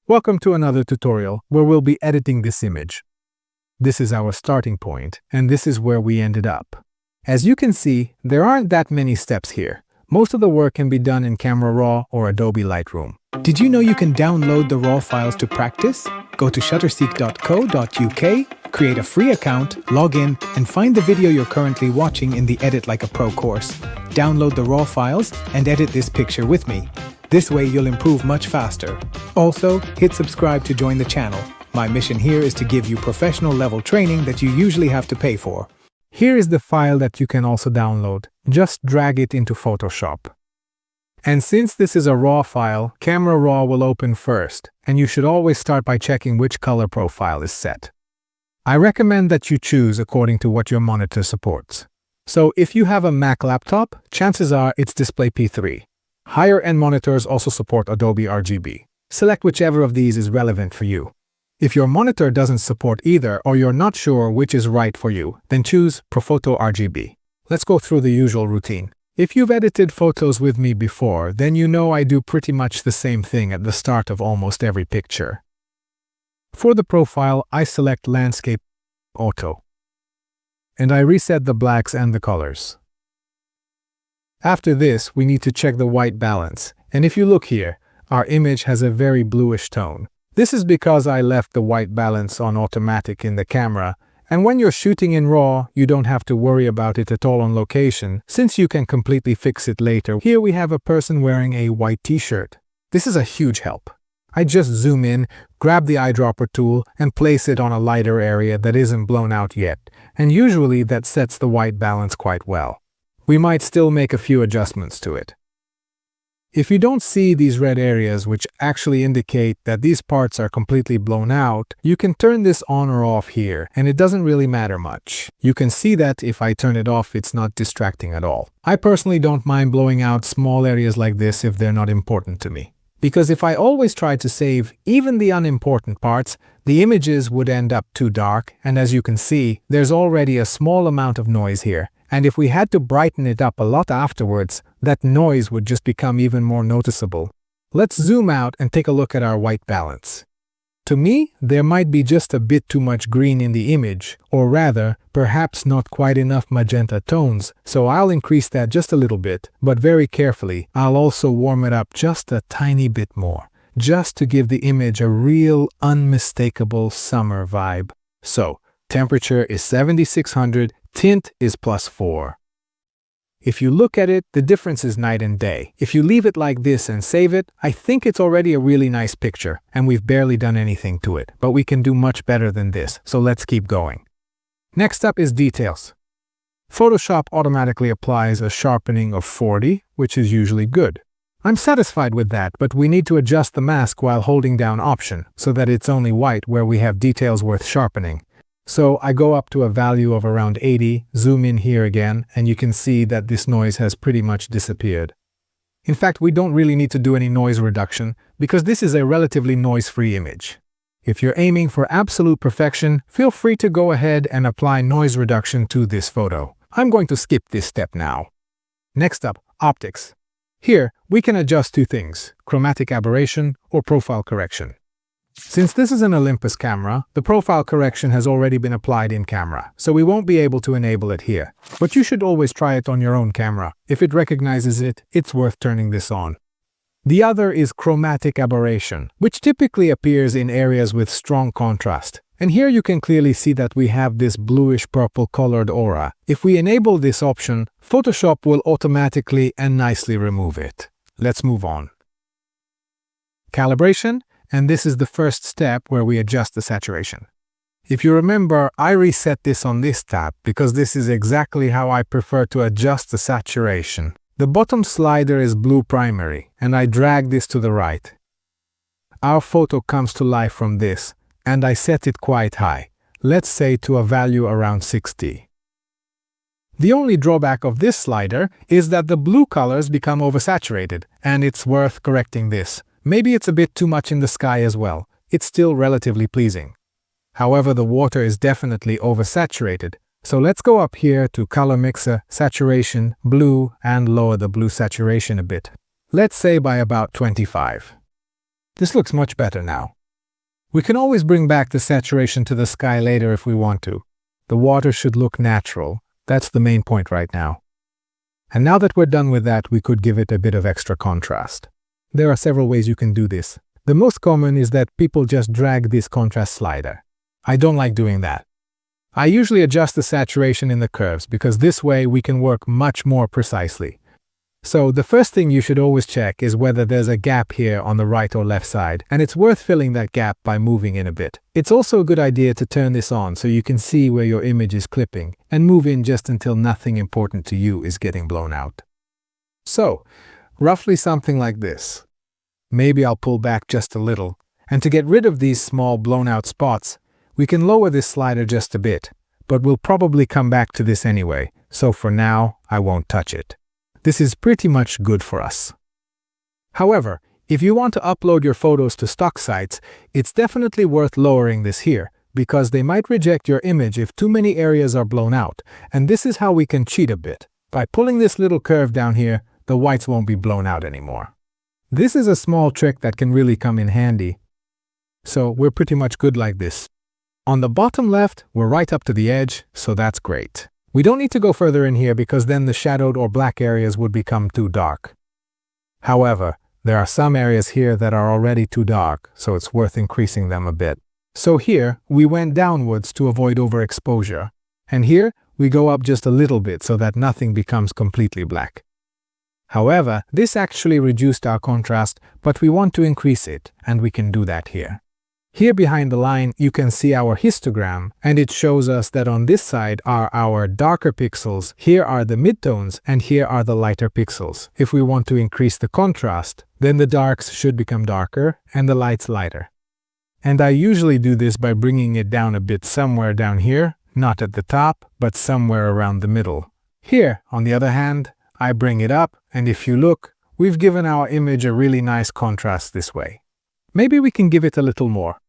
Welcome to another tutorial where we'll be editing this image. This is our starting point, and this is where we ended up. As you can see, there aren't that many steps here. Most of the work can be done in Camera Raw or Adobe Lightroom. Did you know you can download the raw files to practice? Go to shutterseek.co.uk, create a free account, log in, and find the video you're currently watching in the Edit Like a Pro course. Download the raw files and edit this picture with me. This way you'll improve much faster. Also, hit subscribe to join the channel. My mission here is to give you professional level training that you usually have to pay for. Here is the file that you can also download. Just drag it into Photoshop. And since this is a raw file, Camera Raw will open first, and you should always start by checking which color profile is set. I recommend that you choose according to what your monitor supports. So if you have a Mac laptop, chances are it's Display P3. Higher-end monitors also support Adobe RGB. Select whichever of these is relevant for you. If your monitor doesn't support either or you're not sure which is right for you, then choose Profoto RGB. Let's go through the usual routine. If you've edited photos with me before, then you know I do pretty much the same thing at the start of almost every picture. For the profile, I select Landscape Auto, and I reset the blacks and the colors. After this, we need to check the white balance, and if you look here, our image has a very bluish tone. This is because I left the white balance on automatic in the camera, and when you're shooting in RAW, you don't have to worry about it at all on location, since you can completely fix it later. Here we have a person wearing a white t-shirt. This is a huge help. I just zoom in, grab the eyedropper tool, and place it on a lighter area that isn't blown out yet, and usually that sets the white balance quite well. We might still make a few adjustments to it. If you don't see these red areas, which actually indicate that these parts are completely blown out, you can turn this on or off here, and it doesn't really matter much. You can see that if I turn it off, it's not distracting at all. I personally don't mind blowing out small areas like this if they're not important to me. Because if I always try to save even the unimportant parts, the images would end up too dark, and as you can see, there's already a small amount of noise here. And if we had to brighten it up a lot afterwards, that noise would just become even more noticeable. Let's zoom out and take a look at our white balance. To me, there might be just a bit too much green in the image, or rather, perhaps not quite enough magenta tones, so I'll increase that just a little bit, but very carefully. I'll also warm it up just a tiny bit more, just to give the image a real, unmistakable summer vibe. So, temperature is 7600, tint is +4. If you look at it, the difference is night and day. If you leave it like this and save it, I think it's already a really nice picture, and we've barely done anything to it, but we can do much better than this, so let's keep going. Next up is details. Photoshop automatically applies a sharpening of 40, which is usually good. I'm satisfied with that, but we need to adjust the mask while holding down Option, so that it's only white where we have details worth sharpening. So I go up to a value of around 80, zoom in here again, and you can see that this noise has pretty much disappeared. In fact, we don't really need to do any noise reduction because this is a relatively noise-free image. If you're aiming for absolute perfection, feel free to go ahead and apply noise reduction to this photo. I'm going to skip this step now. Next up, optics. Here, we can adjust two things, chromatic aberration or profile correction. Since this is an Olympus camera, the profile correction has already been applied in camera, so we won't be able to enable it here. But you should always try it on your own camera. If it recognizes it, it's worth turning this on. The other is chromatic aberration, which typically appears in areas with strong contrast. And here you can clearly see that we have this bluish-purple colored aura. If we enable this option, Photoshop will automatically and nicely remove it. Let's move on. Calibration. And this is the first step where we adjust the saturation. If you remember, I reset this on this tab because this is exactly how I prefer to adjust the saturation. The bottom slider is blue primary, and I drag this to the right. Our photo comes to life from this, and I set it quite high, let's say to a value around 60. The only drawback of this slider is that the blue colors become oversaturated, and it's worth correcting this. Maybe it's a bit too much in the sky as well. It's still relatively pleasing. However, the water is definitely oversaturated, so let's go up here to Color Mixer, Saturation, Blue, and lower the blue saturation a bit. Let's say by about 25. This looks much better now. We can always bring back the saturation to the sky later if we want to. The water should look natural. That's the main point right now. And now that we're done with that, we could give it a bit of extra contrast. There are several ways you can do this. The most common is that people just drag this contrast slider. I don't like doing that. I usually adjust the saturation in the curves because this way we can work much more precisely. So the first thing you should always check is whether there's a gap here on the right or left side, and it's worth filling that gap by moving in a bit. It's also a good idea to turn this on so you can see where your image is clipping and move in just until nothing important to you is getting blown out. So, roughly something like this. Maybe I'll pull back just a little, and to get rid of these small blown out spots, we can lower this slider just a bit, but we'll probably come back to this anyway, so for now, I won't touch it. This is pretty much good for us. However, if you want to upload your photos to stock sites, it's definitely worth lowering this here, because they might reject your image if too many areas are blown out, and this is how we can cheat a bit. By pulling this little curve down here, the whites won't be blown out anymore. This is a small trick that can really come in handy. So we're pretty much good like this. On the bottom left, we're right up to the edge, so that's great. We don't need to go further in here because then the shadowed or black areas would become too dark. However, there are some areas here that are already too dark, so it's worth increasing them a bit. So here, we went downwards to avoid overexposure. And here, we go up just a little bit so that nothing becomes completely black. However, this actually reduced our contrast, but we want to increase it, and we can do that here. Here behind the line, you can see our histogram, and it shows us that on this side are our darker pixels, here are the midtones, and here are the lighter pixels. If we want to increase the contrast, then the darks should become darker and the lights lighter. And I usually do this by bringing it down a bit somewhere down here, not at the top, but somewhere around the middle. Here, on the other hand, I bring it up, and if you look, we've given our image a really nice contrast this way. Maybe we can give it a little more.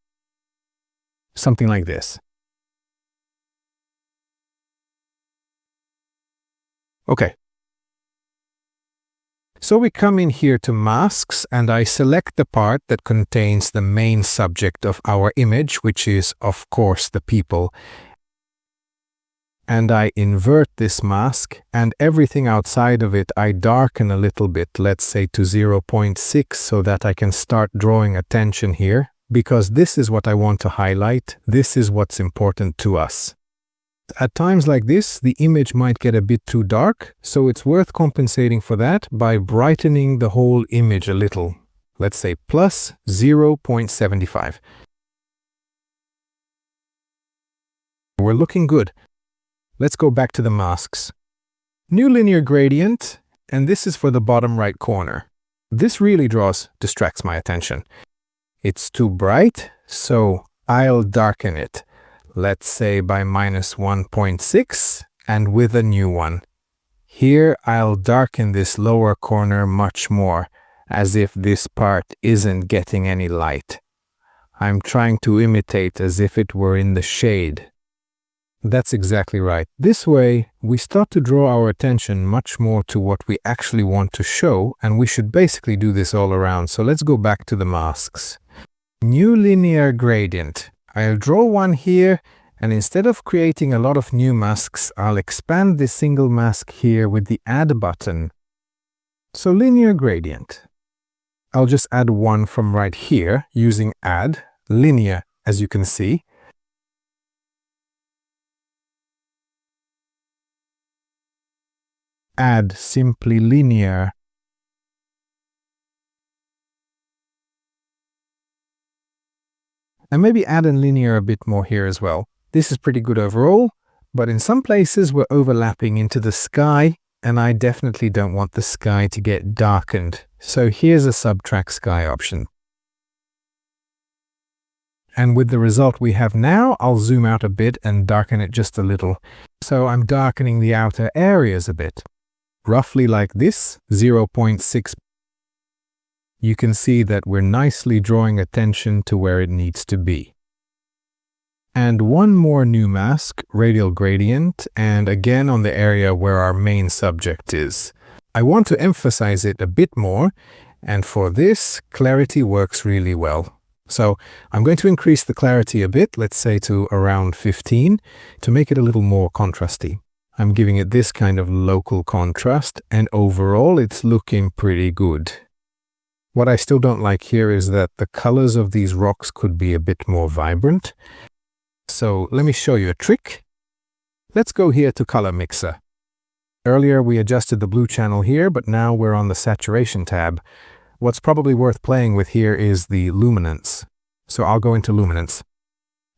Something like this. Okay. So we come in here to masks, and I select the part that contains the main subject of our image, which is, of course, the people. And I invert this mask, and everything outside of it I darken a little bit, let's say to 0.6, so that I can start drawing attention here, because this is what I want to highlight, this is what's important to us. At times like this, the image might get a bit too dark, so it's worth compensating for that by brightening the whole image a little. Let's say plus 0.75. We're looking good. Let's go back to the masks. New linear gradient, and this is for the bottom right corner. This really distracts my attention. It's too bright, so I'll darken it. Let's say by minus 1.6 and with a new one. Here I'll darken this lower corner much more, as if this part isn't getting any light. I'm trying to imitate as if it were in the shade. That's exactly right. This way, we start to draw our attention much more to what we actually want to show, and we should basically do this all around. So let's go back to the masks. New linear gradient. I'll draw one here, and instead of creating a lot of new masks, I'll expand this single mask here with the Add button. So linear gradient. I'll just add one from right here using Add, linear, as you can see. Add simply linear. And maybe add in linear a bit more here as well. This is pretty good overall, but in some places we're overlapping into the sky, and I definitely don't want the sky to get darkened. So here's a subtract sky option. And with the result we have now, I'll zoom out a bit and darken it just a little. So I'm darkening the outer areas a bit. Roughly like this, 0.6. You can see that we're nicely drawing attention to where it needs to be. And one more new mask, radial gradient, and again on the area where our main subject is. I want to emphasize it a bit more, and for this, clarity works really well. So I'm going to increase the clarity a bit, let's say to around 15, to make it a little more contrasty. I'm giving it this kind of local contrast, and overall it's looking pretty good. What I still don't like here is that the colors of these rocks could be a bit more vibrant. So let me show you a trick. Let's go here to Color Mixer. Earlier we adjusted the blue channel here, but now we're on the Saturation tab. What's probably worth playing with here is the luminance. So I'll go into luminance.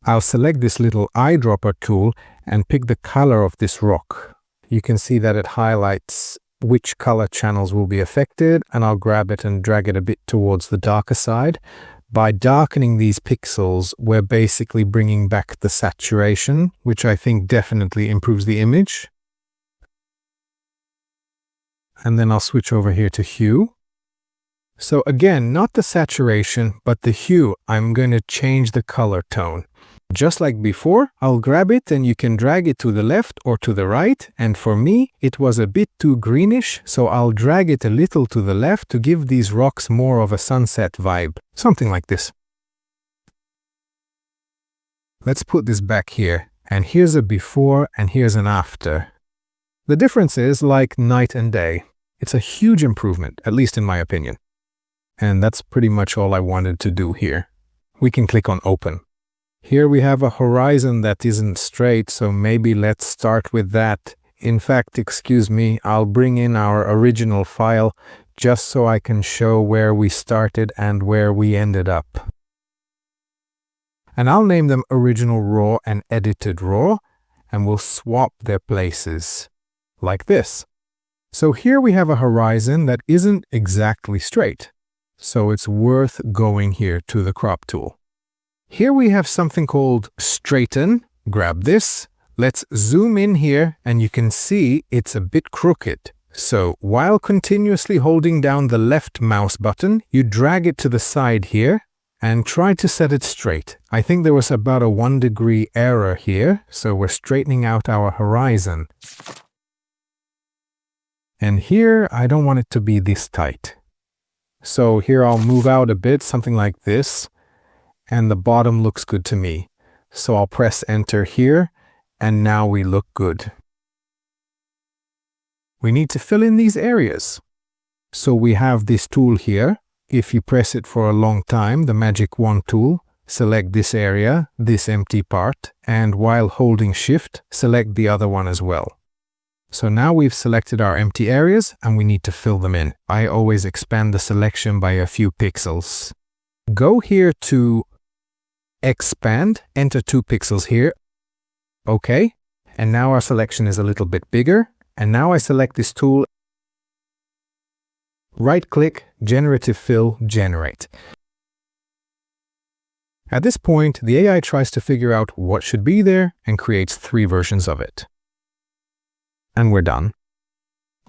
I'll select this little eyedropper tool and pick the color of this rock. You can see that it highlights which color channels will be affected, and I'll grab it and drag it a bit towards the darker side. By darkening these pixels, we're basically bringing back the saturation, which I think definitely improves the image. And then I'll switch over here to hue. So again, not the saturation, but the hue. I'm going to change the color tone. Just like before, I'll grab it and you can drag it to the left or to the right. And for me, it was a bit too greenish, so I'll drag it a little to the left to give these rocks more of a sunset vibe. Something like this. Let's put this back here. And here's a before and here's an after. The difference is like night and day. It's a huge improvement, at least in my opinion. And that's pretty much all I wanted to do here. We can click on Open. Here we have a horizon that isn't straight, so maybe let's start with that. In fact, excuse me, I'll bring in our original file just so I can show where we started and where we ended up. And I'll name them Original Raw and Edited Raw, and we'll swap their places, like this. So here we have a horizon that isn't exactly straight. So it's worth going here to the crop tool. Here we have something called straighten. Grab this. Let's zoom in here and you can see it's a bit crooked. So while continuously holding down the left mouse button, you drag it to the side here and try to set it straight. I think there was about a 1 degree error here, so we're straightening out our horizon. And here I don't want it to be this tight. So here I'll move out a bit, something like this, and the bottom looks good to me. So I'll press enter here, and now we look good. We need to fill in these areas. So we have this tool here. If you press it for a long time, the magic wand tool, select this area, this empty part, and while holding shift, select the other one as well. So now we've selected our empty areas and we need to fill them in. I always expand the selection by a few pixels. Go here to expand, enter 2 pixels here. Okay. And now our selection is a little bit bigger. And now I select this tool. Right click, Generative Fill, Generate. At this point, the AI tries to figure out what should be there and creates 3 versions of it. And we're done.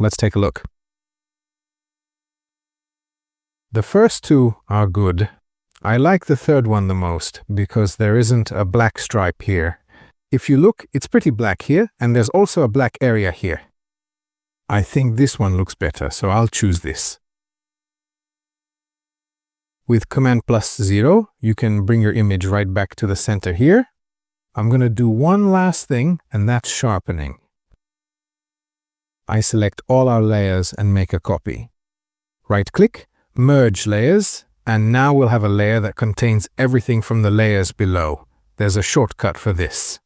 Let's take a look. The first 2 are good. I like the third one the most because there isn't a black stripe here. If you look, it's pretty black here, and there's also a black area here. I think this one looks better, so I'll choose this. With Command+0, you can bring your image right back to the center here. I'm going to do one last thing, and that's sharpening. I select all our layers and make a copy. Right-click, merge layers, and now we'll have a layer that contains everything from the layers below. There's a shortcut for this.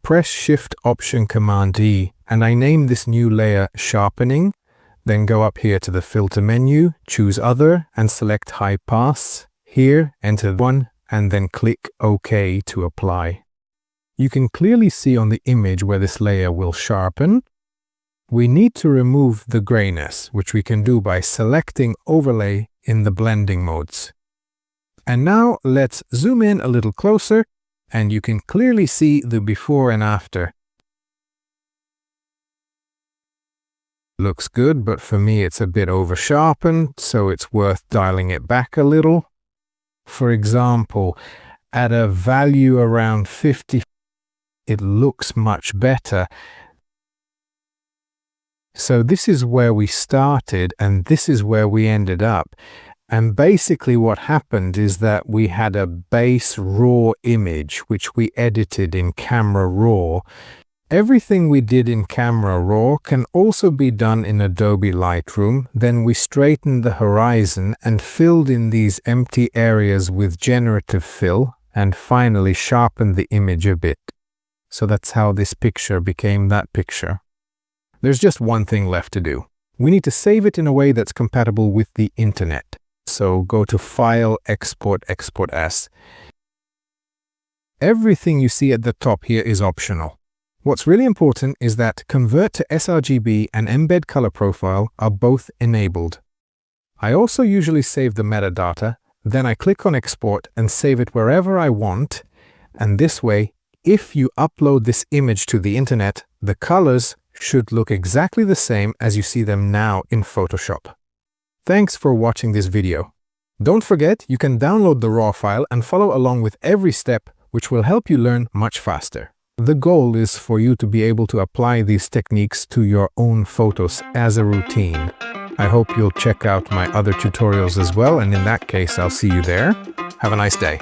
Press Shift-Option-Command-E, and I name this new layer Sharpening. Then go up here to the Filter menu, choose Other, and select High Pass. Here, enter 1, and then click OK to apply. You can clearly see on the image where this layer will sharpen. We need to remove the grayness, which we can do by selecting Overlay in the blending modes. And now let's zoom in a little closer, and you can clearly see the before and after. Looks good, but for me it's a bit over sharpened, so it's worth dialing it back a little. For example, at a value around 50, it looks much better. So this is where we started and this is where we ended up. And basically what happened is that we had a base raw image which we edited in Camera Raw. Everything we did in Camera Raw can also be done in Adobe Lightroom. Then we straightened the horizon and filled in these empty areas with Generative Fill, and finally sharpened the image a bit. So that's how this picture became that picture. There's just one thing left to do. We need to save it in a way that's compatible with the internet. So go to File, Export, Export As. Everything you see at the top here is optional. What's really important is that Convert to sRGB and Embed Color Profile are both enabled. I also usually save the metadata, then I click on Export and save it wherever I want, and this way, if you upload this image to the internet, the colors should look exactly the same as you see them now in Photoshop. Thanks for watching this video. Don't forget, you can download the raw file and follow along with every step, which will help you learn much faster. The goal is for you to be able to apply these techniques to your own photos as a routine. I hope you'll check out my other tutorials as well, and in that case, I'll see you there. Have a nice day.